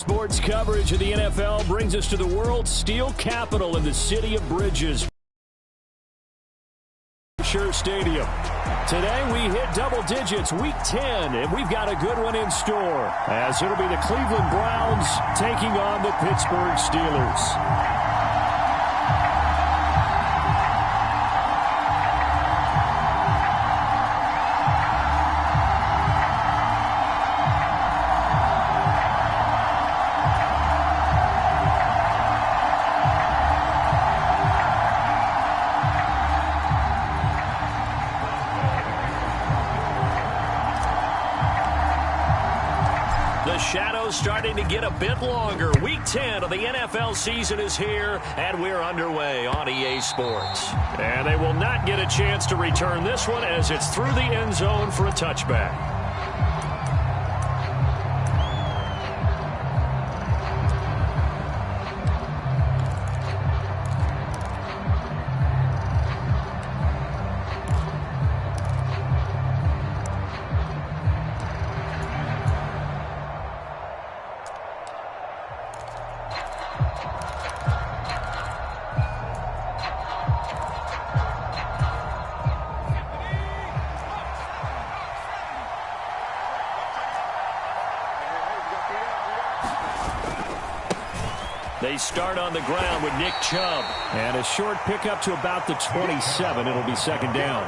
Sports coverage of the NFL brings us to the world's steel capital in the city of Bridges. Sure Stadium. Today we hit double digits, week 10, and we've got a good one in store, as it'll be the Cleveland Browns taking on the Pittsburgh Steelers. Shadows starting to get a bit longer. Week 10 of the NFL season is here, and we're underway on EA Sports. And they will not get a chance to return this one as it's through the end zone for a touchback. They start on the ground with Nick Chubb. And a short pickup to about the 27. It'll be second down.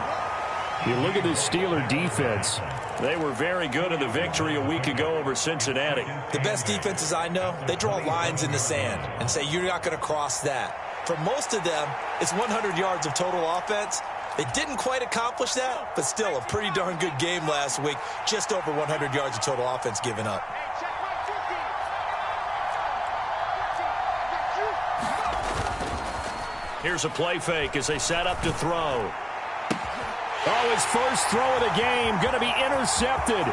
You look at this Steeler defense. They were very good in the victory a week ago over Cincinnati. The best defenses I know, they draw lines in the sand and say you're not going to cross that. For most of them, it's 100 yards of total offense. They didn't quite accomplish that, but still a pretty darn good game last week. Just over 100 yards of total offense given up. Here's a play fake as they set up to throw. Oh, his first throw of the game going to be intercepted.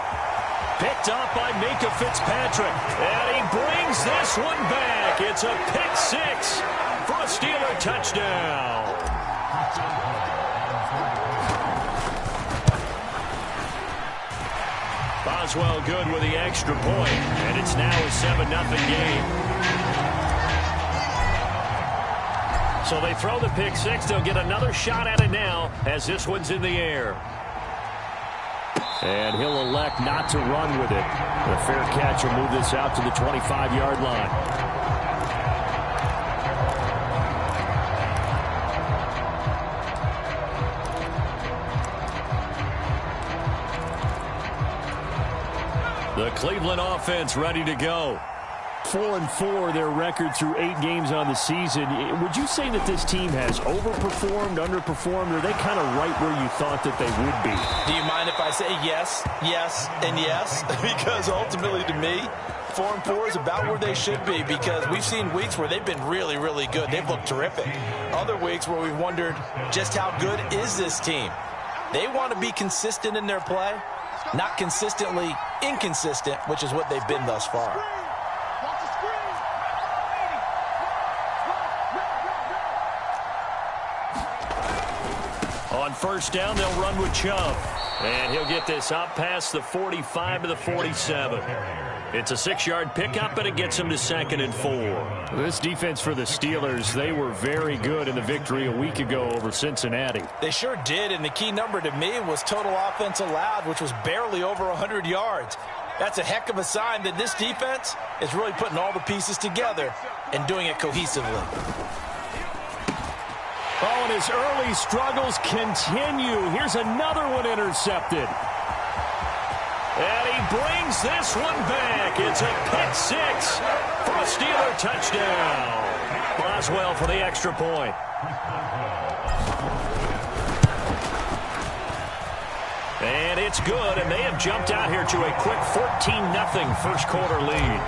Picked up by Minkah Fitzpatrick. And he brings this one back. It's a pick six for a Steeler touchdown. Boswell good with the extra point. And it's now a 7-0 game. So they throw the pick six. They'll get another shot at it now as this one's in the air. And he'll elect not to run with it. A fair catch will move this out to the 25-yard line. The Cleveland offense ready to go. 4-4 their record through 8 games on the season. Would you say that this team has overperformed, underperformed, or are they kind of right where you thought that they would be? Do you mind if I say yes, yes, and yes? Because ultimately to me, 4-4 is about where they should be, because we've seen weeks where they've been really, really good. They've looked terrific. Other weeks where we've wondered just how good is this team. They want to be consistent in their play, not consistently inconsistent, which is what they've been thus far. On first down, they'll run with Chubb. And he'll get this out past the 45 to the 47. It's a 6-yard pickup, and it gets him to 2nd and 4. This defense for the Steelers, they were very good in the victory a week ago over Cincinnati. They sure did, and the key number to me was total offense allowed, which was barely over 100 yards. That's a heck of a sign that this defense is really putting all the pieces together and doing it cohesively. Oh, and his early struggles continue. Here's another one intercepted. And he brings this one back. It's a pick six for a Steeler touchdown. Boswell for the extra point. And it's good, and they have jumped out here to a quick 14-0 first quarter lead.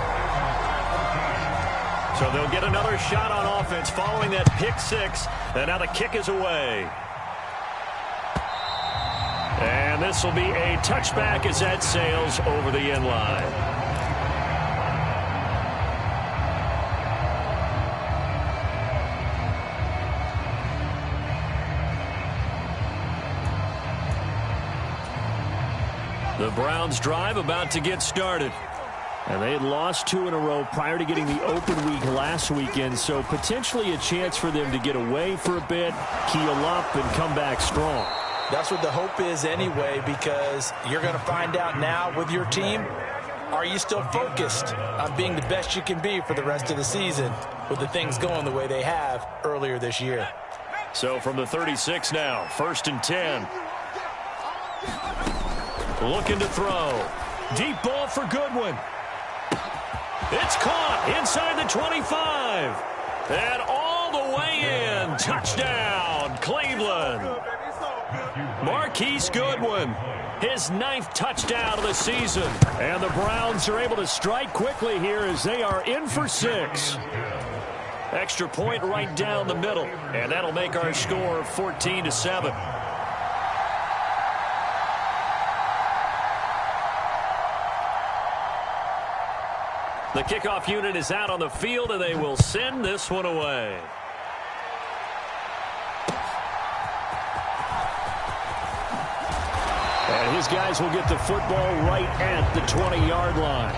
So they'll get another shot on offense following that pick six. And now the kick is away. And this will be a touchback as that sails over the end line. The Browns drive about to get started. And they had lost 2 in a row prior to getting the open week last weekend, so potentially a chance for them to get away for a bit, keel up, and come back strong. That's what the hope is anyway, because you're going to find out now with your team, are you still focused on being the best you can be for the rest of the season with the things going the way they have earlier this year? So from the 36 now, 1st and 10. Looking to throw. Deep ball for Goodwin. It's caught inside the 25. And all the way in. Touchdown, Cleveland. Marquise Goodwin, his 9th touchdown of the season. And the Browns are able to strike quickly here as they are in for 6. Extra point right down the middle. And that'll make our score 14-7. The kickoff unit is out on the field, and they will send this one away. And his guys will get the football right at the 20-yard line.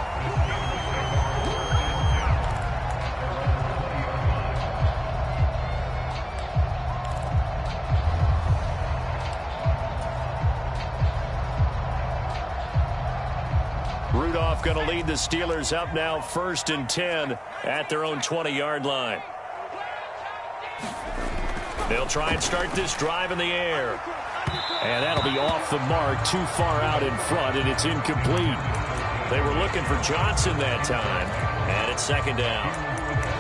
Rudolph going to lead the Steelers up now 1st and 10 at their own 20-yard line. They'll try and start this drive in the air. And that'll be off the mark, too far out in front, and it's incomplete. They were looking for Johnson that time, and it's 2nd down.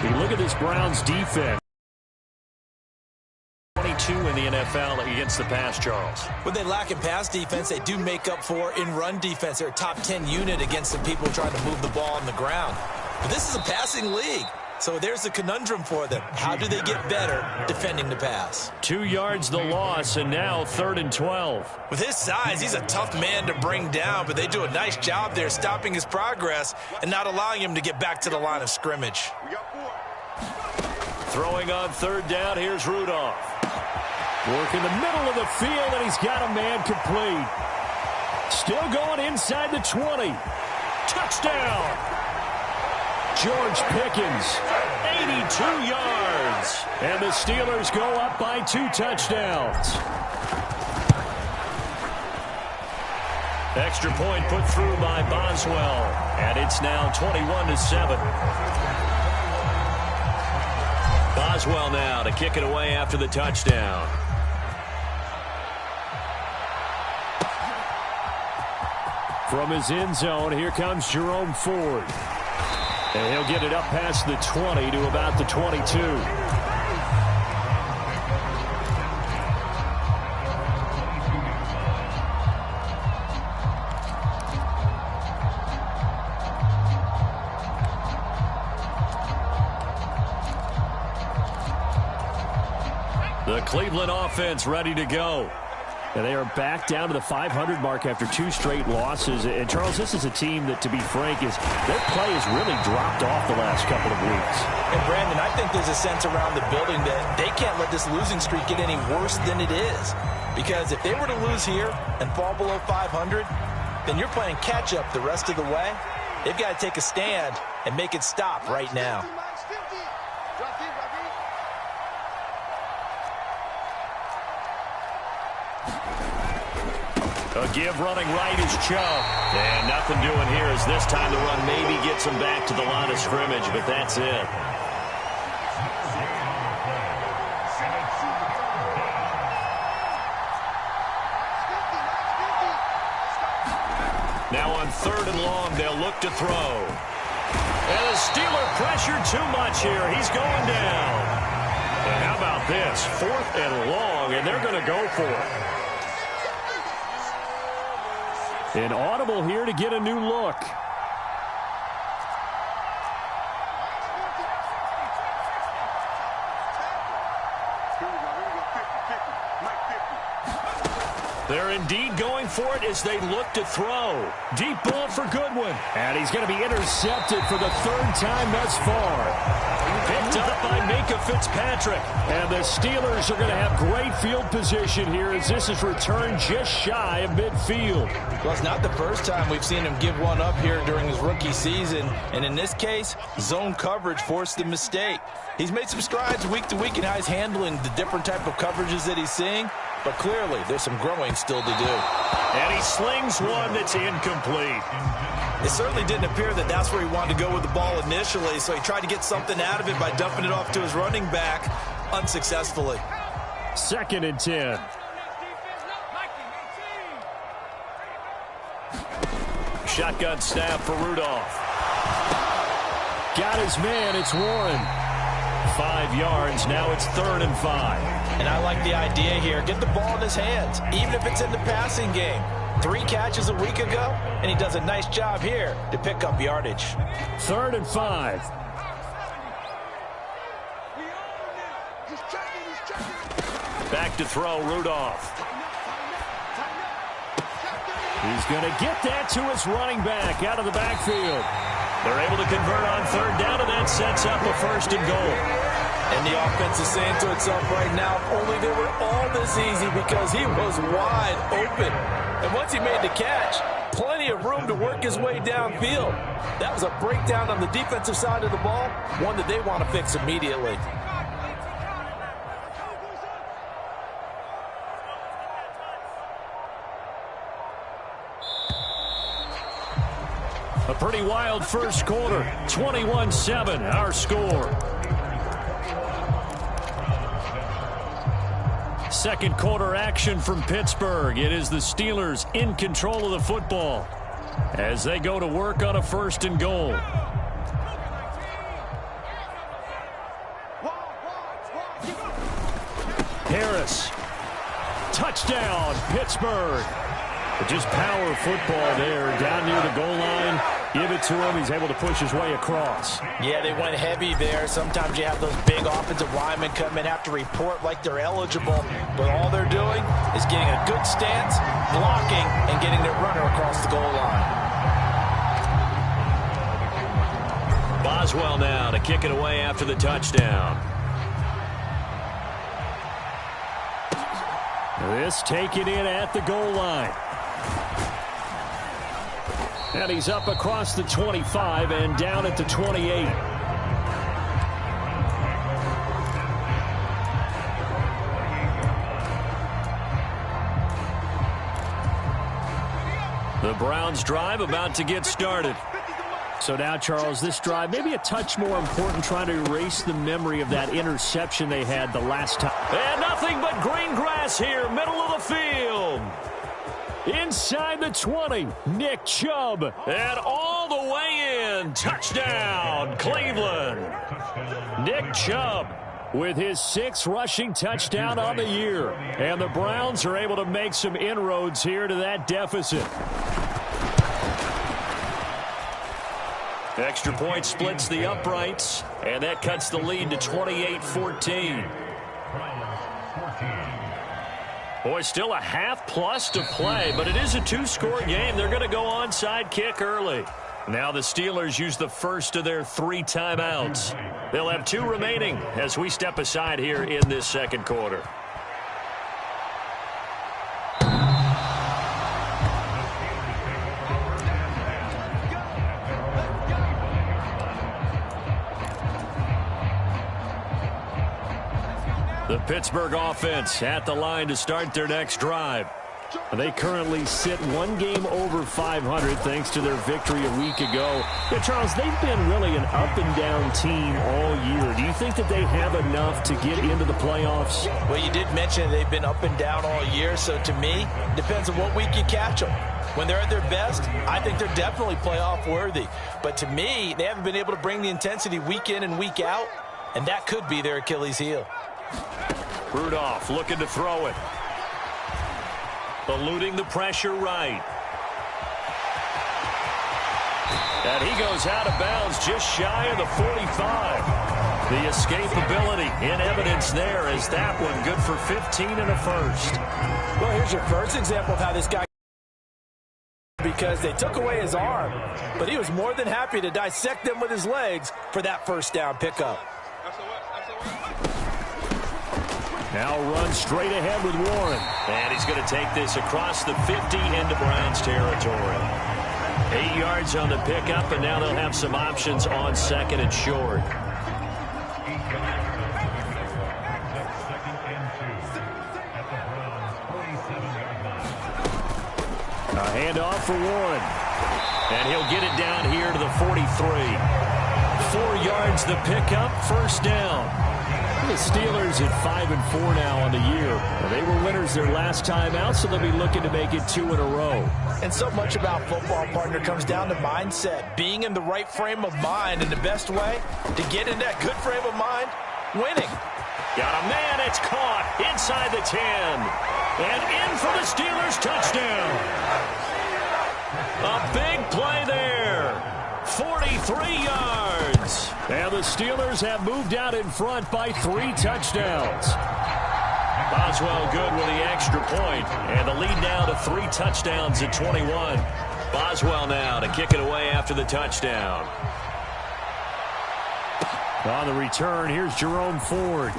You look at this Browns defense. 22 in the NFL against the pass, Charles. When they lack in pass defense, they do make up for in run defense. They're a top 10 unit against the people trying to move the ball on the ground. But this is a passing league. So there's a conundrum for them. How do they get better defending the pass? 2 yards the loss, and now 3rd and 12. With his size, he's a tough man to bring down, but they do a nice job there stopping his progress and not allowing him to get back to the line of scrimmage. Throwing on 3rd down, here's Rudolph. Working the middle of the field, and he's got a man complete. Still going inside the 20. Touchdown! George Pickens, 82 yards. And the Steelers go up by 2 touchdowns. Extra point put through by Boswell. And it's now 21-7. Boswell now to kick it away after the touchdown. From his end zone, here comes Jerome Ford. And he'll get it up past the 20 to about the 22. The Cleveland offense ready to go. And they are back down to the 500 mark after 2 straight losses. And, Charles, this is a team that, to be frank, their play has really dropped off the last couple of weeks. And, Brandon, I think there's a sense around the building that they can't let this losing streak get any worse than it is. Because if they were to lose here and fall below 500, then you're playing catch-up the rest of the way. They've got to take a stand and make it stop right now. A give running right is Chubb. And nothing doing here as this time the run maybe gets him back to the line of scrimmage, but that's it. Now on 3rd and long, they'll look to throw. And the Steeler pressured too much here. He's going down. And how about this? 4th and long, and they're going to go for it. An audible here to get a new look. They're indeed going for it as they look to throw. Deep ball for Goodwin. And he's going to be intercepted for the third time thus far. Picked up by Minkah Fitzpatrick. And the Steelers are going to have great field position here as this is returned just shy of midfield. Well, it's not the first time we've seen him give one up here during his rookie season. And in this case, zone coverage forced the mistake. He's made some strides week to week in how he's handling the different type of coverages that he's seeing. But clearly, there's some growing still to do. And he slings one that's incomplete. It certainly didn't appear that that's where he wanted to go with the ball initially, so he tried to get something out of it by dumping it off to his running back unsuccessfully. 2nd and 10. Shotgun snap for Rudolph. Got his man. It's Warren. 5 yards. Now it's 3rd and 5. And I like the idea here. Get the ball in his hands, even if it's in the passing game. 3 catches a week ago, and he does a nice job here to pick up yardage. 3rd and 5. Back to throw, Rudolph. He's going to get that to his running back out of the backfield. They're able to convert on 3rd down, and that sets up a 1st and goal. And the offense is saying to itself right now, if only they were all this easy, because he was wide open. And once he made the catch, plenty of room to work his way downfield. That was a breakdown on the defensive side of the ball, one that they want to fix immediately. A pretty wild first quarter. 21-7, our score. Second quarter action from Pittsburgh. It is the Steelers in control of the football as they go to work on a 1st and goal. Harris. Touchdown, Pittsburgh. Just power football there down near the goal line. Give it to him. He's able to push his way across. Yeah, they went heavy there. Sometimes you have those big offensive linemen come in, have to report like they're eligible. But all they're doing is getting a good stance, blocking, and getting their runner across the goal line. Boswell now to kick it away after the touchdown. This taken in at the goal line. And he's up across the 25 and down at the 28. The Browns drive about to get started. So now, Charles, this drive maybe a touch more important, trying to erase the memory of that interception they had the last time. And nothing but green grass here, middle of the field. Inside the 20, Nick Chubb. And all the way in. Touchdown, Cleveland. Nick Chubb with his 6th rushing touchdown on the year. And the Browns are able to make some inroads here to that deficit. Extra point splits the uprights, and that cuts the lead to 28-14. Boy, still a half plus to play, but it is a 2-score game. They're going to go onside kick early. Now the Steelers use the first of their 3 timeouts. They'll have 2 remaining as we step aside here in this second quarter. The Pittsburgh offense at the line to start their next drive. They currently sit 1 game over 500 thanks to their victory a week ago. Yeah, Charles, they've been really an up-and-down team all year. Do you think that they have enough to get into the playoffs? Well, you did mention they've been up and down all year, so to me, it depends on what week you catch them. When they're at their best, I think they're definitely playoff worthy. But to me, they haven't been able to bring the intensity week in and week out, and that could be their Achilles heel. Rudolph looking to throw it. Eluding the pressure right. And he goes out of bounds just shy of the 45. The escapability in evidence there as that one good for 15 and a first. Well, here's your first example of how this guy, because they took away his arm, but he was more than happy to dissect them with his legs for that first down pickup. Now run straight ahead with Warren. And he's going to take this across the 50 into Browns territory. 8 yards on the pickup, and now they'll have some options on second and short. A handoff for Warren. And he'll get it down here to the 43. 4 yards the pickup, first down. The Steelers at 5-4 now on the year. They were winners their last time out, so they'll be looking to make it 2 in a row. And so much about football, partner, comes down to mindset. Being in the right frame of mind, and the best way to get in that good frame of mind, winning. Got a man, it's caught inside the 10. And in for the Steelers touchdown. A big play there. 43 yards. And the Steelers have moved out in front by 3 touchdowns. Boswell good with the extra point. And the lead now to 3 touchdowns at 21. Boswell now to kick it away after the touchdown. On the return, here's Jerome Ford.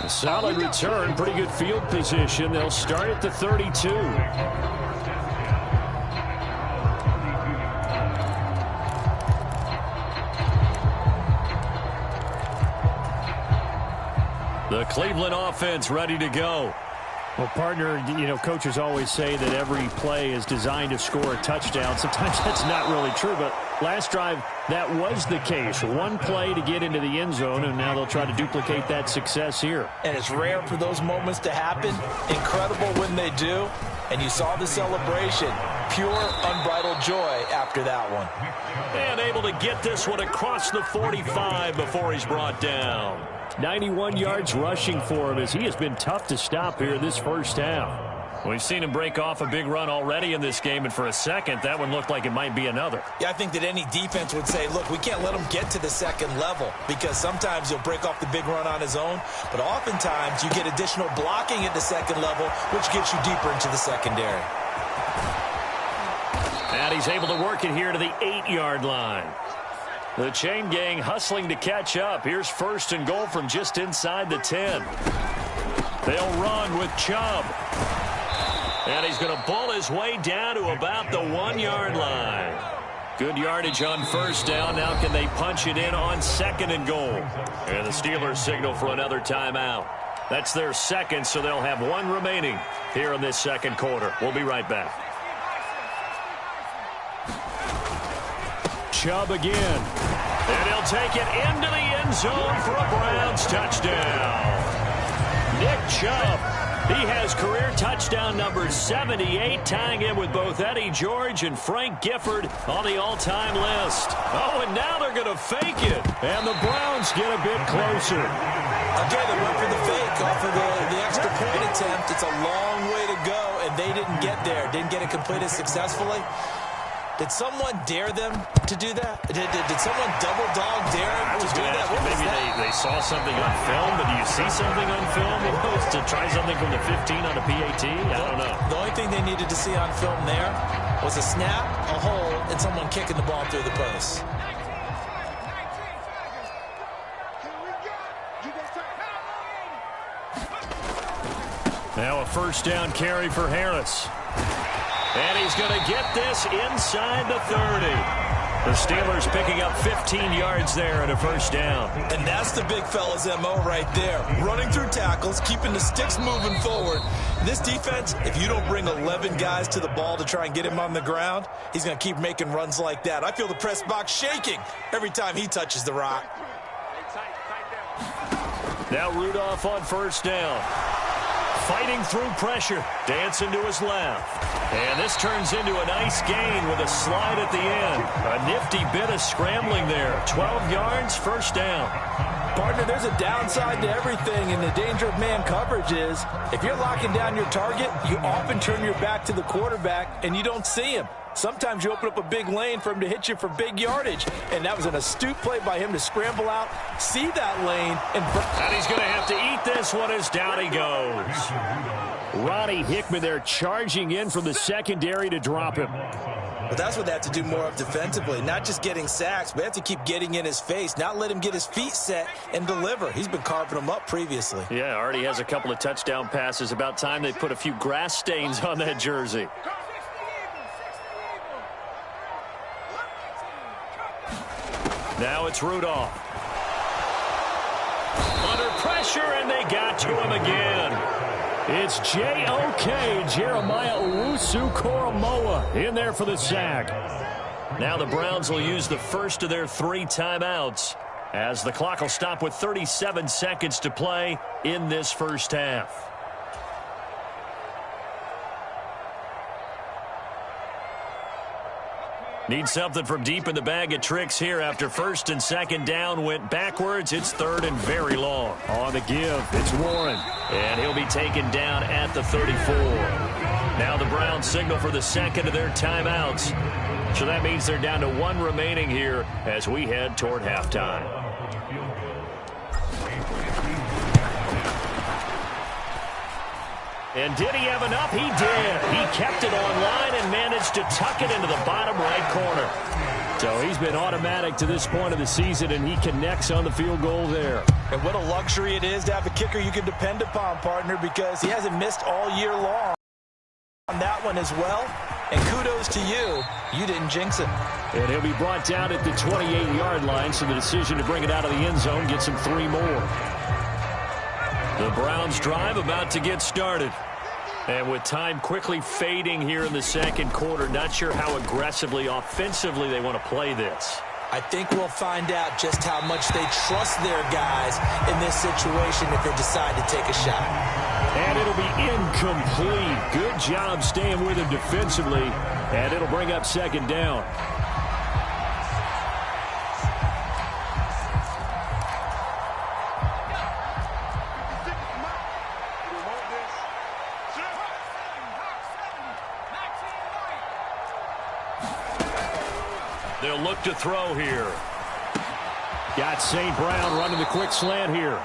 A solid return, pretty good field position. They'll start at the 32. The Cleveland offense ready to go. Well, partner, you know, coaches always say that every play is designed to score a touchdown. Sometimes that's not really true, but last drive, that was the case. One play to get into the end zone, and now they'll try to duplicate that success here. And it's rare for those moments to happen. Incredible when they do. And you saw the celebration. Pure, unbridled joy after that one. And able to get this one across the 45 before he's brought down. 91 yards rushing for him as he has been tough to stop here this first half. We've seen him break off a big run already in this game, and for a second, that one looked like it might be another. Yeah, I think that any defense would say, look, we can't let him get to the second level, because sometimes he'll break off the big run on his own, but oftentimes you get additional blocking at the second level, which gets you deeper into the secondary. And he's able to work it here to the 8-yard line. The chain gang hustling to catch up. Here's first and goal from just inside the 10. They'll run with Chubb. And he's going to bull his way down to about the 1-yard line. Good yardage on first down. Now can they punch it in on second and goal? And the Steelers signal for another timeout. That's their second, so they'll have 1 remaining here in this second quarter. We'll be right back. Chubb again. And he'll take it into the end zone for a Browns touchdown. Nick Chubb. He has career touchdown number 78, tying in with both Eddie George and Frank Gifford on the all-time list. Oh, and now they're going to fake it. And the Browns get a bit closer. Again, they went for the fake off of the extra point attempt. It's a long way to go, and they didn't get there. Didn't get it completed successfully. Did someone dare them to do that? Did someone double dog dare them to do that? Maybe they saw something on film, but do you see something on film? To try something from the 15 on a PAT? I don't know. The only thing they needed to see on film there was a snap, a hole, and someone kicking the ball through the post. Now a first down carry for Harris. And he's going to get this inside the 30. The Steelers picking up 15 yards there and a first down. And that's the big fella's MO right there. Running through tackles, keeping the sticks moving forward. This defense, if you don't bring 11 guys to the ball to try and get him on the ground, he's going to keep making runs like that. I feel the press box shaking every time he touches the rock. Now Rudolph on first down. Fighting through pressure. Dancing to his left. And this turns into a nice gain with a slide at the end. A nifty bit of scrambling there. 12 yards, first down. Partner, there's a downside to everything, and the danger of man coverage is if you're locking down your target, you often turn your back to the quarterback, and you don't see him. Sometimes you open up a big lane for him to hit you for big yardage, and that was an astute play by him to scramble out, see that lane, and he's going to have to eat this one as down he goes. Ronnie Hickman there charging in from the secondary to drop him. But that's what they have to do more of defensively, not just getting sacks, but they have to keep getting in his face, not let him get his feet set and deliver. He's been carving them up previously. Yeah, already has a couple of touchdown passes. About time they put a few grass stains on that jersey. Now it's Rudolph. Under pressure, and they got to him again. It's J.O.K. Jeremiah Owusu-Koramoah in there for the sack. Now the Browns will use the first of their 3 timeouts as the clock will stop with 37 seconds to play in this first half. Need something from deep in the bag of tricks here after first and second down went backwards. It's third and very long. On the give, it's Warren. And he'll be taken down at the 34. Now the Browns signal for the second of their timeouts. So that means they're down to 1 remaining here as we head toward halftime. And did he have enough? He did. He kept it on line and managed to tuck it into the bottom right corner. So he's been automatic to this point of the season, and he connects on the field goal there. And what a luxury it is to have a kicker you can depend upon, partner, because he hasn't missed all year long on that one as well. And kudos to you. You didn't jinx it. And he'll be brought down at the 28-yard line, so the decision to bring it out of the end zone gets him 3 more. The Browns drive about to get started. And with time quickly fading here in the second quarter, not sure how aggressively, offensively they want to play this. I think we'll find out just how much they trust their guys in this situation if they decide to take a shot. And it'll be incomplete. Good job staying with him defensively. And it'll bring up second down. They'll look to throw here. Got St. Brown running the quick slant here.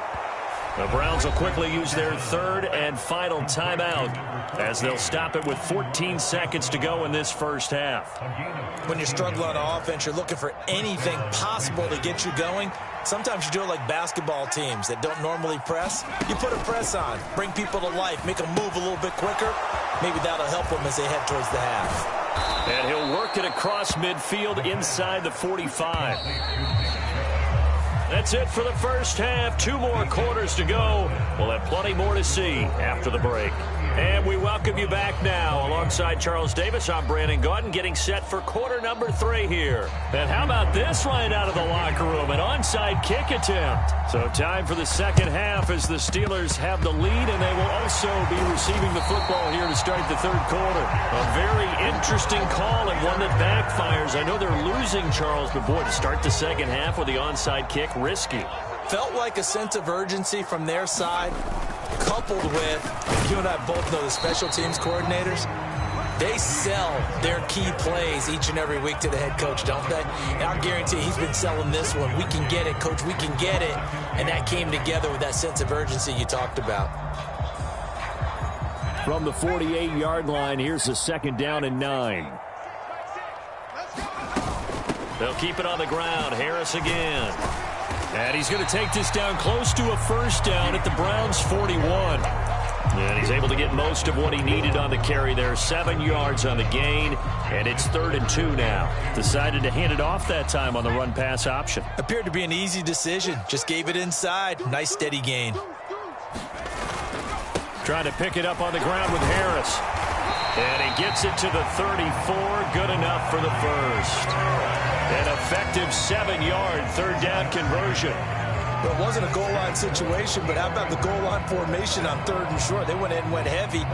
The Browns will quickly use their 3rd and final timeout as they'll stop it with 14 seconds to go in this first half. When you're struggling on offense, you're looking for anything possible to get you going. Sometimes you do it like basketball teams that don't normally press. You put a press on, bring people to life, make them move a little bit quicker. Maybe that'll help them as they head towards the half. And he'll work it across midfield inside the 45. That's it for the first half. 2 more quarters to go. We'll have plenty more to see after the break. And we welcome you back now. Alongside Charles Davis, I'm Brandon Gaudin, getting set for quarter number 3 here. And how about this right out of the locker room? An onside kick attempt. So time for the second half as the Steelers have the lead, and they will also be receiving the football here to start the third quarter. A very interesting call and one that backfires. I know they're losing, Charles, but boy, to start the second half with the onside kick, risky. Felt like a sense of urgency from their side, coupled with, you and I both know the special teams coordinators, they sell their key plays each and every week to the head coach, don't they? And I guarantee he's been selling this one. We can get it, coach, we can get it. And that came together with that sense of urgency you talked about. From the 48-yard line, here's the 2nd down and 9. They'll keep it on the ground. Harris again. And he's going to take this down close to a first down at the Browns' 41. And he's able to get most of what he needed on the carry there. 7 yards on the gain, and it's 3rd and 2 now. Decided to hand it off that time on the run-pass option. Appeared to be an easy decision. Just gave it inside. Nice steady gain. Trying to pick it up on the ground with Harris. And he gets it to the 34. Good enough for the first. An effective 7-yard 3rd down conversion. Well, it wasn't a goal line situation, but how about the goal line formation on 3rd and short? They went in and went heavy.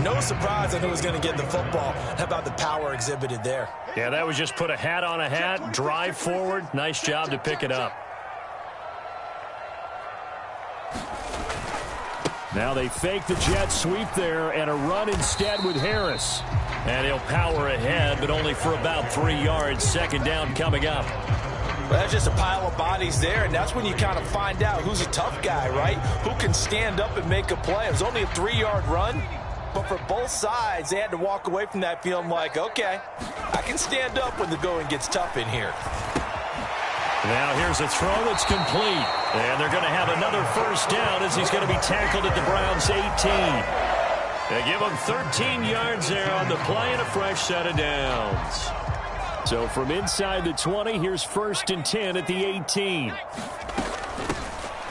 No surprise I knew he was going to get the football. How about the power exhibited there? Yeah, that was just put a hat on a hat, drive forward. Nice job to pick it up. Now they fake the jet sweep there and a run instead with Harris. And he'll power ahead, but only for about 3 yards. Second down coming up. Well, that's just a pile of bodies there, and that's when you kind of find out who's a tough guy, right? Who can stand up and make a play. It was only a 3-yard run, but for both sides, they had to walk away from that feeling like, okay, I can stand up when the going gets tough in here. Now here's a throw that's complete. And they're going to have another first down as he's going to be tackled at the Browns' 18. They give him 13 yards there on the play and a fresh set of downs. So from inside the 20, here's 1st and 10 at the 18.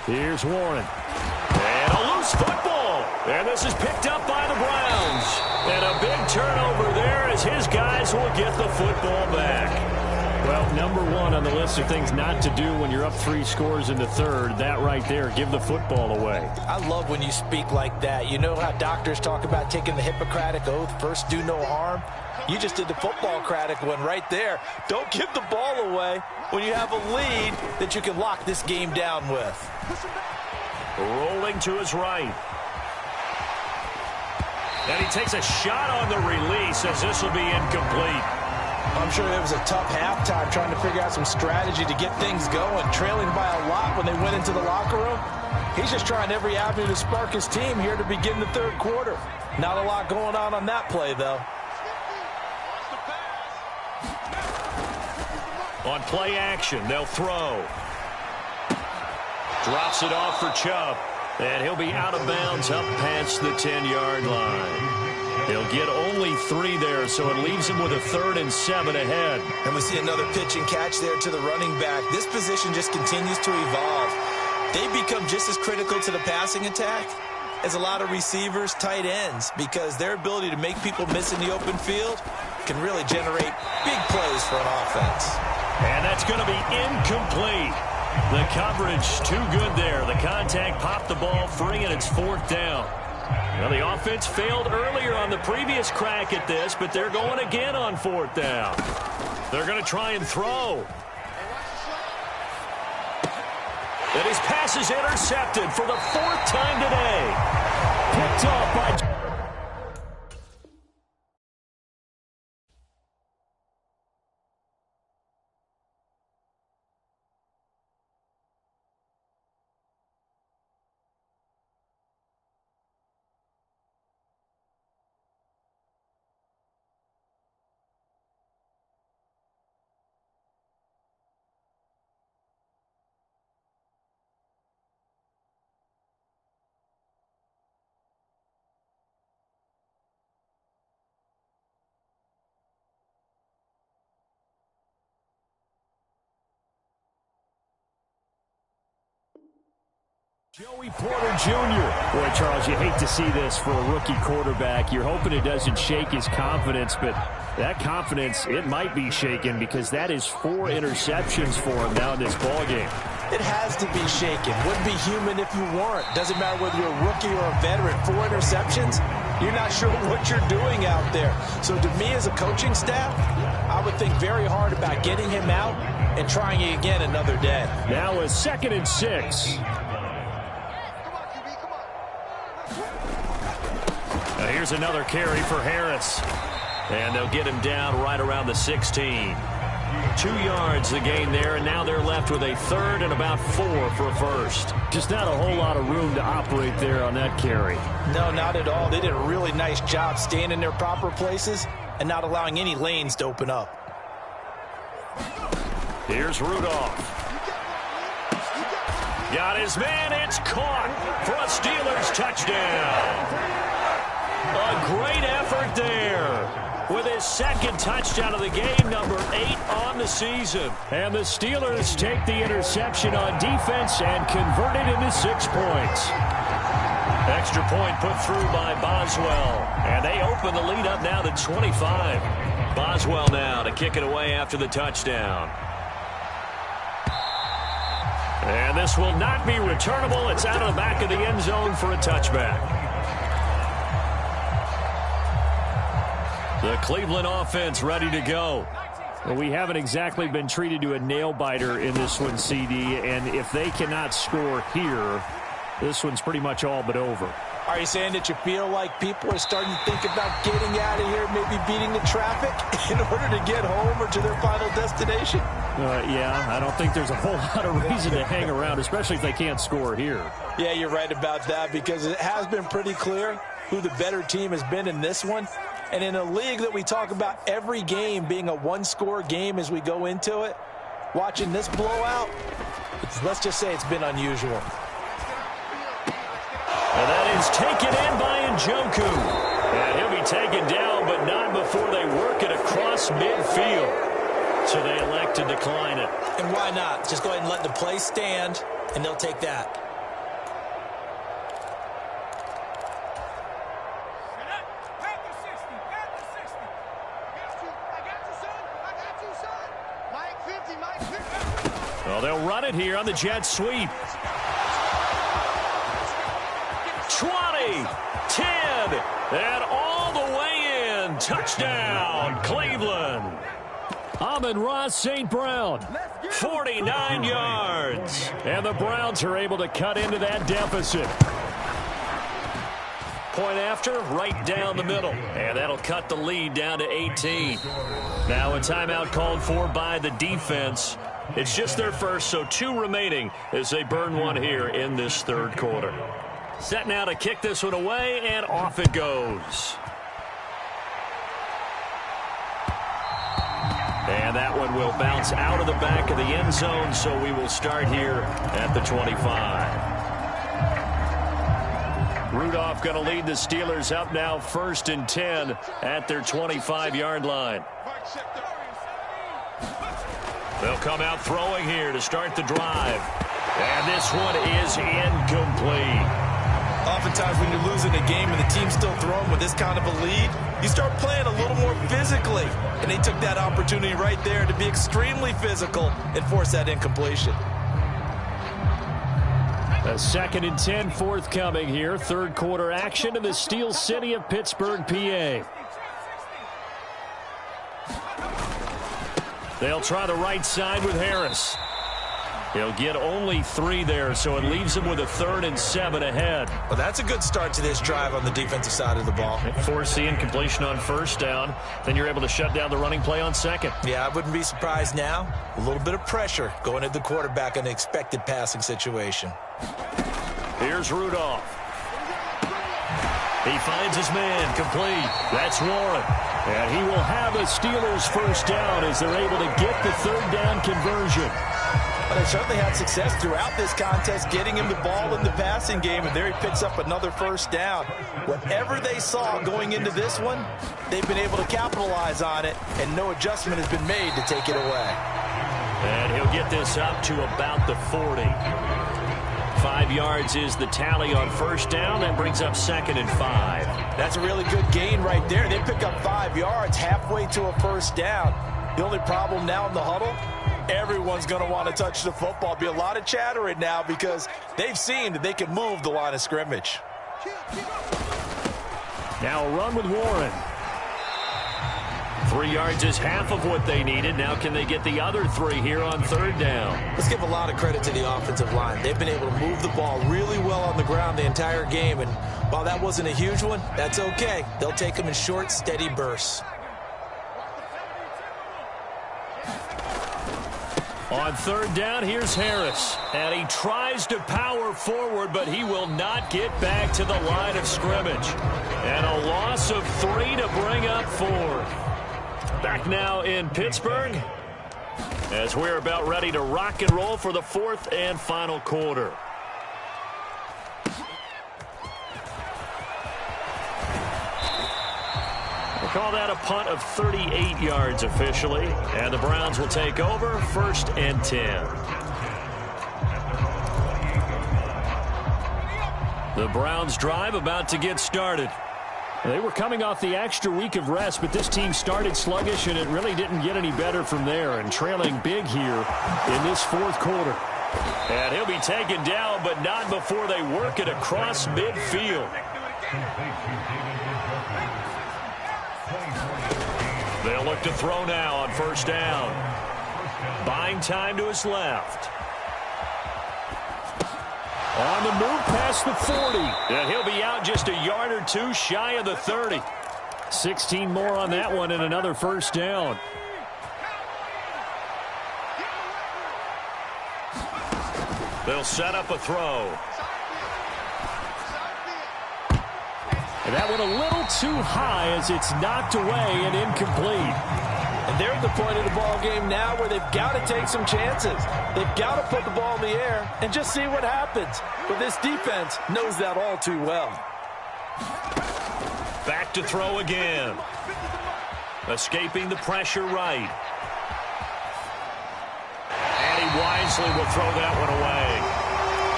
Here's Warren. And a loose football. And this is picked up by the Browns. And a big turnover there as his guys will get the football back. Well, number one on the list of things not to do when you're up 3 scores in the third, that right there, give the football away. I love when you speak like that. You know how doctors talk about taking the Hippocratic Oath, first do no harm? You just did the football-cratic one right there. Don't give the ball away when you have a lead that you can lock this game down with. Rolling to his right. And he takes a shot on the release as this will be incomplete. I'm sure it was a tough halftime trying to figure out some strategy to get things going, trailing by a lot when they went into the locker room. He's just trying every avenue to spark his team here to begin the third quarter. Not a lot going on that play, though. On play action, they'll throw. Drops it off for Chubb. And he'll be out of bounds up past the 10-yard line. He'll get only 3 there, so it leaves him with a 3rd and 7 ahead. And we see another pitch and catch there to the running back. This position just continues to evolve. They become just as critical to the passing attack as a lot of receivers, tight ends, because their ability to make people miss in the open field can really generate big plays for an offense. And that's going to be incomplete. The coverage too good there. The contact popped the ball free, and it's 4th down. Well, the offense failed earlier on the previous crack at this, but they're going again on 4th down. They're going to try and throw. And his pass is intercepted for the 4th time today. Picked off by... Joey Porter Jr. Boy, Charles, you hate to see this for a rookie quarterback. You're hoping it doesn't shake his confidence, but that confidence, it might be shaken because that is 4 interceptions for him now in this ballgame. It has to be shaken. Wouldn't be human if you weren't. Doesn't matter whether you're a rookie or a veteran. 4 interceptions, you're not sure what you're doing out there. So to me as a coaching staff, I would think very hard about getting him out and trying it again another day. Now a 2nd and 6. Here's another carry for Harris. And they'll get him down right around the 16. 2 yards the gain there, and now they're left with a 3rd and about 4 for a first. Just not a whole lot of room to operate there on that carry. No, not at all. They did a really nice job staying in their proper places and not allowing any lanes to open up. Here's Rudolph. Got his man. It's caught for a Steelers touchdown. A great effort there with his 2nd touchdown of the game, number 8 on the season. And the Steelers take the interception on defense and convert it into 6 points. Extra point put through by Boswell. And they open the lead up now to 25. Boswell now to kick it away after the touchdown. And this will not be returnable. It's out of the back of the end zone for a touchback. The Cleveland offense ready to go. Well, we haven't exactly been treated to a nail-biter in this one, CD, and if they cannot score here, this one's pretty much all but over. Are you saying that you feel like people are starting to think about getting out of here, maybe beating the traffic in order to get home or to their final destination? Yeah, I don't think there's a whole lot of reason to hang around, especially if they can't score here. Yeah, you're right about that, because it has been pretty clear who the better team has been in this one. And in a league that we talk about every game being a one-score game as we go into it, watching this blowout, let's just say it's been unusual. And that is taken in by Njoku. And he'll be taken down, but not before they work it across midfield. So they elect to decline it. And why not? Just go ahead and let the play stand, and they'll take that. Well, they'll run it here on the jet sweep. 20, 10, and all the way in. Touchdown, Cleveland. Amon-Ra St. Brown, 49 yards. And the Browns are able to cut into that deficit. Point after, right down the middle. And that'll cut the lead down to 18. Now a timeout called for by the defense. It's just their first, so 2 remaining as they burn one here in this third quarter. Set now to kick this one away, and off it goes. And that one will bounce out of the back of the end zone, so we will start here at the 25. Rudolph going to lead the Steelers up now 1st and 10 at their 25-yard line. They'll come out throwing here to start the drive. And this one is incomplete. Oftentimes when you're losing a game and the team's still throwing with this kind of a lead, you start playing a little more physically. And they took that opportunity right there to be extremely physical and force that incompletion. A 2nd and 10 forthcoming here. Third quarter action in the Steel City of Pittsburgh, PA. They'll try the right side with Harris. He'll get only 3 there, so it leaves him with a 3rd and 7 ahead. Well, that's a good start to this drive on the defensive side of the ball. Force the incompletion on 1st down. Then you're able to shut down the running play on 2nd. Yeah, I wouldn't be surprised now. A little bit of pressure going at the quarterback in an expected passing situation. Here's Rudolph. He finds his man complete. That's Warren. And he will have a Steelers first down as they're able to get the 3rd down conversion. Well, they certainly had success throughout this contest getting him the ball in the passing game, and there he picks up another first down. Whatever they saw going into this one, they've been able to capitalize on it, and no adjustment has been made to take it away. And he'll get this up to about the 40. 5 yards is the tally on 1st down. That brings up 2nd and 5. That's a really good gain right there. They pick up 5 yards halfway to a first down. The only problem now in the huddle, everyone's going to want to touch the football. Be a lot of chattering now because they've seen that they can move the line of scrimmage. Now a run with Warren. 3 yards is half of what they needed. Now can they get the other 3 here on 3rd down? Let's give a lot of credit to the offensive line. They've been able to move the ball really well on the ground the entire game. And while that wasn't a huge one, that's okay. They'll take them in short, steady bursts. On 3rd down, here's Harris. And he tries to power forward, but he will not get back to the line of scrimmage. And a loss of 3 to bring up 4. Back now in Pittsburgh as we're about ready to rock and roll for the 4th and final quarter. We'll call that a punt of 38 yards officially, and the Browns will take over 1st and 10. The Browns drive about to get started. They were coming off the extra week of rest, but this team started sluggish, and it really didn't get any better from there, and trailing big here in this 4th quarter. And he'll be taken down, but not before they work it across midfield. They'll look to throw now on 1st down. Buying time to his left. On the move past the 40. And he'll be out just a yard or two shy of the 30. 16 more on that one and another first down. They'll set up a throw. And that one a little too high as it's knocked away and incomplete. And they're at the point of the ball game now where they've got to take some chances. They've got to put the ball in the air and just see what happens. But this defense knows that all too well. Back to throw again. Escaping the pressure right. And he wisely will throw that one away.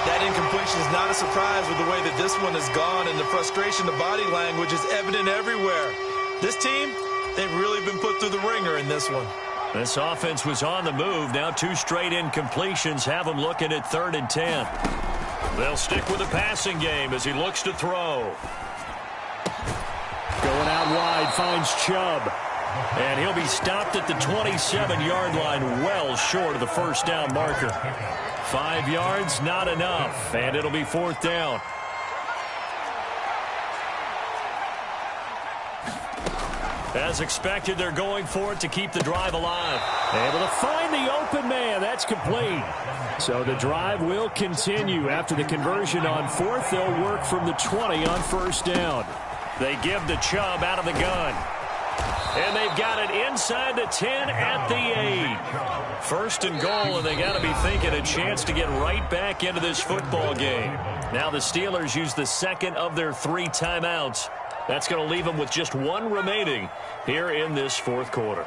That incompletion is not a surprise with the way that this one has gone, and the frustration, the body language is evident everywhere. This team, they've really been put through the ringer in this one. This offense was on the move. Now 2 straight incompletions have them looking at 3rd and 10. They'll stick with the passing game as he looks to throw. Going out wide, finds Chubb. And he'll be stopped at the 27-yard line, well short of the first down marker. 5 yards, not enough, and it'll be 4th down. As expected, they're going for it to keep the drive alive. Able to find the open man. That's complete. So the drive will continue. After the conversion on 4th, they'll work from the 20 on first down. They give to Chubb out of the gun. And they've got it inside the 10 at the 8. 1st and goal, and they got to be thinking a chance to get right back into this football game. Now the Steelers use the 2nd of their 3 timeouts. That's going to leave them with just 1 remaining here in this 4th quarter.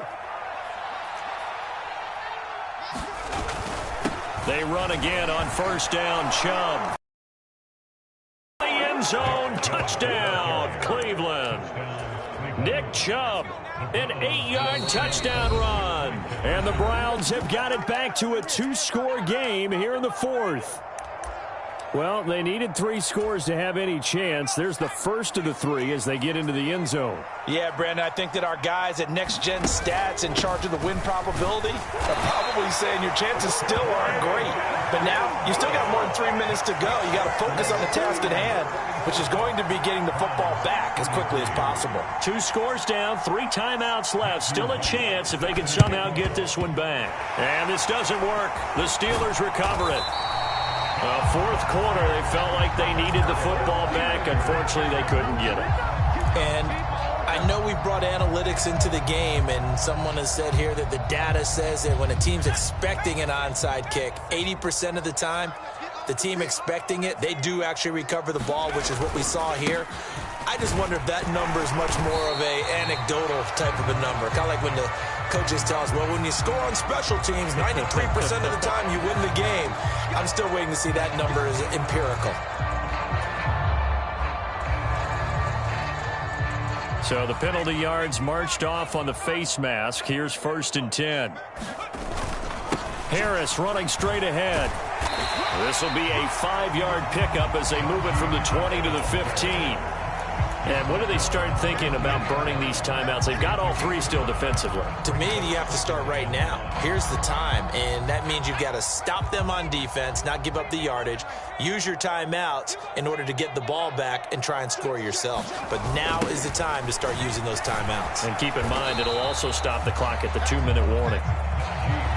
They run again on first down. Chubb. The end zone. Touchdown, Cleveland. Nick Chubb, an 8-yard touchdown run. And the Browns have got it back to a 2-score game here in the 4th. Well, they needed 3 scores to have any chance. There's the first of the 3 as they get into the end zone. Yeah, Brandon, I think that our guys at Next Gen Stats in charge of the win probability are probably saying your chances still aren't great. But now, you still got more than 3 minutes to go. You got to focus on the task at hand, which is going to be getting the football back as quickly as possible. 2 scores down, 3 timeouts left. Still a chance if they can somehow get this one back. And this doesn't work. The Steelers recover it. 4th quarter, they felt like they needed the football back. Unfortunately, they couldn't get it. And I know we brought analytics into the game, and someone has said here that the data says that when a team's expecting an onside kick, 80% of the time, the team expecting it, they do actually recover the ball, which is what we saw here. I just wonder if that number is much more of a anecdotal type of a number. Kind of like when the coaches tell us, well, when you score on special teams, 93% of the time you win the game. I'm still waiting to see that number is empirical. So the penalty yards marched off on the face mask. Here's 1st and 10. Harris running straight ahead. This will be a 5-yard pickup as they move it from the 20 to the 15. And when do they start thinking about burning these timeouts? They've got all 3 still defensively. To me, you have to start right now. Here's the time, and that means you've got to stop them on defense, not give up the yardage, use your timeouts in order to get the ball back and try and score yourself. But now is the time to start using those timeouts. And keep in mind, it'll also stop the clock at the 2-minute warning.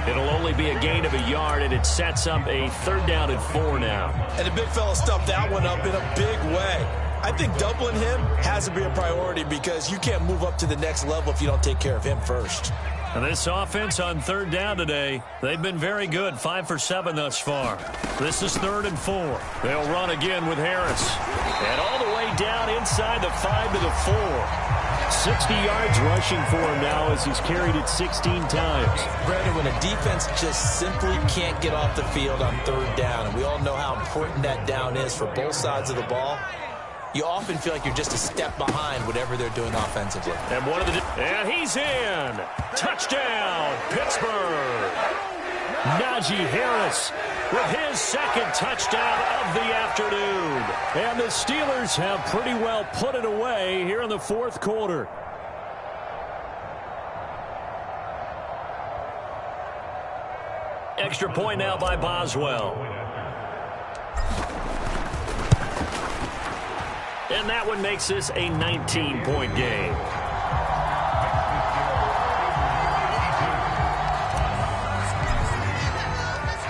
It'll only be a gain of a yard, and it sets up a 3rd down and 4 now. And the big fella stuffed that one up in a big way. I think doubling him has to be a priority because you can't move up to the next level if you don't take care of him first. And this offense on 3rd down today, they've been very good, 5 for 7 thus far. This is 3rd and 4. They'll run again with Harris. And all the way down inside the 5 to the 4. 60 yards rushing for him now as he's carried it 16 times. Brandon, when a defense just simply can't get off the field on 3rd down, and we all know how important that down is for both sides of the ball, you often feel like you're just a step behind whatever they're doing offensively. And he's in. Touchdown, Pittsburgh. Najee Harris with his 2nd touchdown of the afternoon. And the Steelers have pretty well put it away here in the 4th quarter. Extra point now by Boswell. And that one makes this a 19-point game.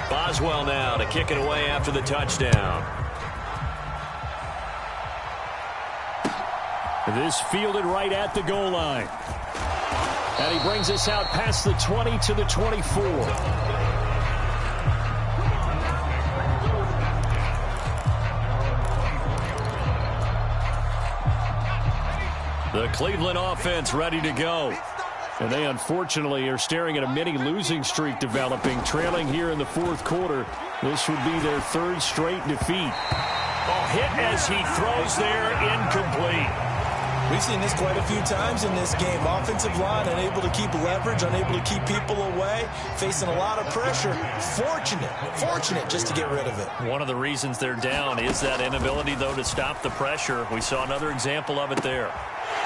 Boswell now to kick it away after the touchdown. This fielded right at the goal line. And he brings us out past the 20 to the 24. The Cleveland offense ready to go. And they unfortunately are staring at a mini losing streak developing, trailing here in the fourth quarter. This would be their third straight defeat. Oh, hit as he throws there, incomplete. We've seen this quite a few times in this game. Offensive line unable to keep leverage, unable to keep people away, facing a lot of pressure. Fortunate just to get rid of it. One of the reasons they're down is that inability, though, to stop the pressure. We saw another example of it there.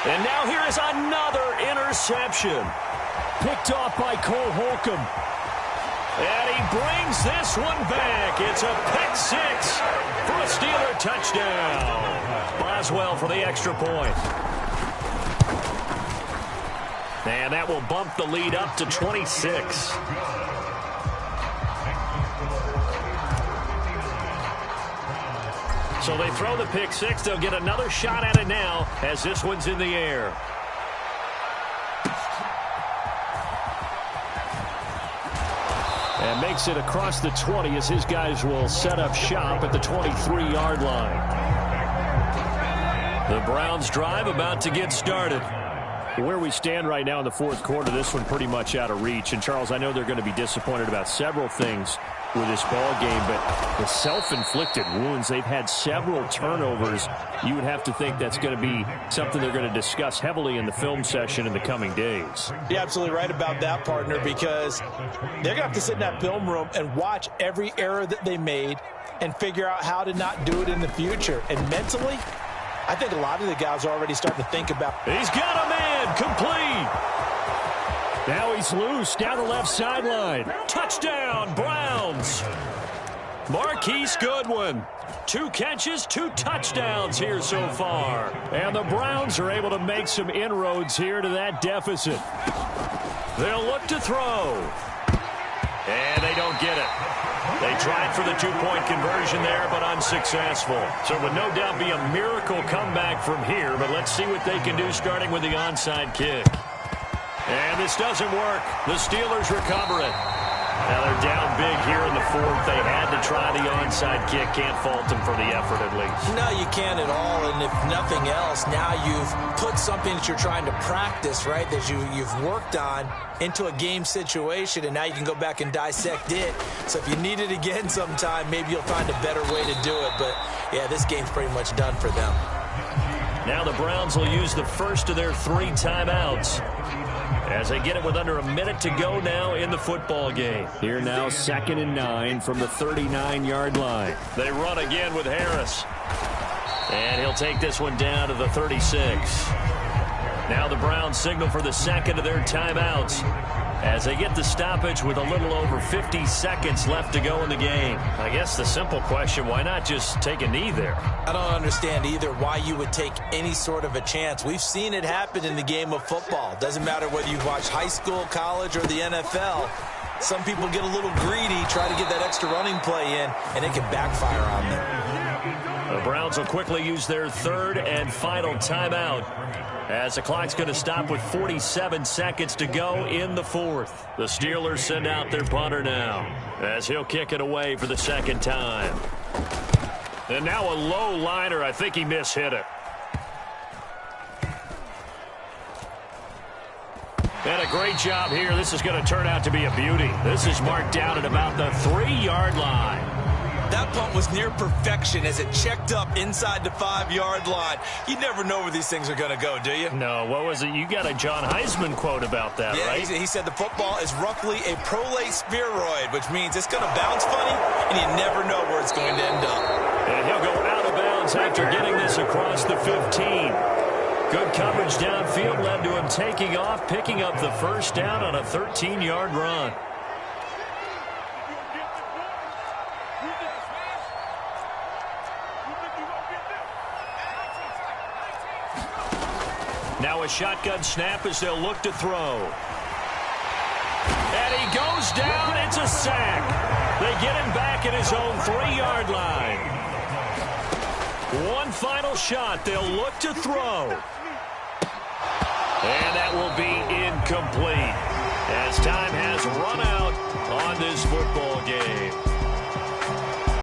And now here is another interception. Picked off by Cole Holcomb. And he brings this one back. It's a pick six for a Steeler touchdown. Boswell for the extra point. And that will bump the lead up to 26. So they throw the pick six. They'll get another shot at it now as this one's in the air. And makes it across the 20 as his guys will set up shop at the 23-yard line. The Browns drive about to get started. Where we stand right now in the fourth quarter, this one pretty much out of reach. And, Charles, I know they're going to be disappointed about several things with this ball game, but the self-inflicted wounds, they've had several turnovers. You would have to think that's going to be something they're going to discuss heavily in the film session in the coming days. You're absolutely right about that, partner, because they're going to have to sit in that film room and watch every error that they made and figure out how to not do it in the future. And mentally, I think a lot of the guys are already starting to think about. He's got a man, complete. Now he's loose down the left sideline. Touchdown, Browns. Marquise Goodwin. 2 catches, 2 touchdowns here so far. And the Browns are able to make some inroads here to that deficit. They'll look to throw. And they don't get it. They tried for the 2-point conversion there, but unsuccessful. So it would no doubt be a miracle comeback from here, but let's see what they can do starting with the onside kick. And this doesn't work. The Steelers recover it. Now they're down big here in the fourth. They had to try the onside kick. Can't fault them for the effort at least. No, you can't at all. And if nothing else, now you've put something that you're trying to practice, right, that you've worked on into a game situation, and now you can go back and dissect it. So if you need it again sometime, maybe you'll find a better way to do it. But, yeah, this game's pretty much done for them. Now the Browns will use the first of their 3 timeouts as they get it with under a minute to go now in the football game. Here now, 2nd and 9 from the 39-yard line. They run again with Harris. And he'll take this one down to the 36. Now the Browns signal for the second of their timeouts as they get the stoppage with a little over 50 seconds left to go in the game. I guess the simple question, why not just take a knee there? I don't understand either why you would take any sort of a chance. We've seen it happen in the game of football. Doesn't matter whether you've watched high school, college, or the NFL. Some people get a little greedy, try to get that extra running play in, and it can backfire on them. The Browns will quickly use their 3rd and final timeout as the clock's going to stop with 47 seconds to go in the 4th. The Steelers send out their punter now as he'll kick it away for the 2nd time. And now a low liner. I think he mishit it. And a great job here. This is going to turn out to be a beauty. This is marked down at about the 3-yard line. That punt was near perfection as it checked up inside the 5-yard line. You never know where these things are going to go, do you? No, what was it? You got a John Heisman quote about that, yeah, right? He said the football is roughly a prolate spheroid, which means it's going to bounce funny, and you never know where it's going to end up. And he'll go out of bounds after getting this across the 15. Good coverage downfield led to him taking off, picking up the first down on a 13-yard run. Now a shotgun snap as they'll look to throw. And he goes down. It's a sack. They get him back at his own 3-yard line. One final shot. They'll look to throw. And that will be incomplete as time has run out on this football game.